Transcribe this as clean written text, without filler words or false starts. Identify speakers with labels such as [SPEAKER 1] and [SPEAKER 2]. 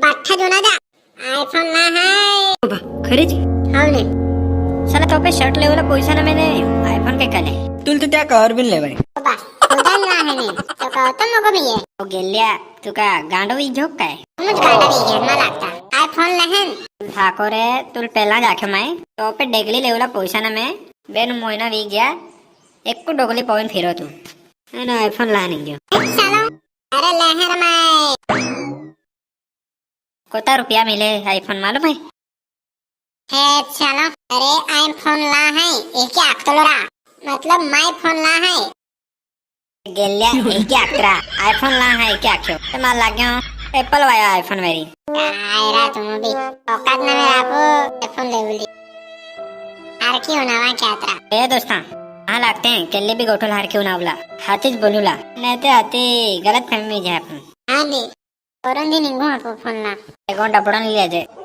[SPEAKER 1] पाठ्ठा जुना द्या आयफोन ना हाय
[SPEAKER 2] बाबा खरेच
[SPEAKER 1] हो ने
[SPEAKER 2] साला तो पे शर्ट लेवला पैसा ना मैंने आईफोन के कले
[SPEAKER 3] तुला तर त्या कवर बिन लेवाय
[SPEAKER 1] बाबा उदन ना है ने तो कहतो मग मी ये
[SPEAKER 2] ओ गेल्या तू का गांडवी झोक काय
[SPEAKER 1] मुझ गाड़ा भी घेरना लागता आयफोन लहन
[SPEAKER 2] थाको रे तुल पहला जाके मैं तो पे डेगली लेवला पैसा ना मैं बेन मोइना वी गया एक को डोगली पवन फिरो तू एना आईफोन ला नहीं गयो
[SPEAKER 1] चलो अरे लहर में
[SPEAKER 2] कोता रुपया मिले आईफोन मालूम है
[SPEAKER 1] हे चलो अरे आईफोन ला है एक आकतलोरा मतलब माय फोन ला है
[SPEAKER 2] गेल्या एक अकरा आईफोन ला है क्या क्यों ते मार लाग्यो एप्पल वाया आईफोन मेरी
[SPEAKER 1] कायरा तुम भी औकात ना मेरा आपो आईफोन ले बोली आर की होनावा क्या त्रा
[SPEAKER 2] ए दोस्ता हाँ लागते हैं केले भी गोठल हार क्यों नावला हाथीच बोलूला नहीं ते हाथी गलत फहमी में जाए अपन
[SPEAKER 1] हां दे औरंदी निंगो आपो फोन ला
[SPEAKER 2] एगो डबड़न लिया जाए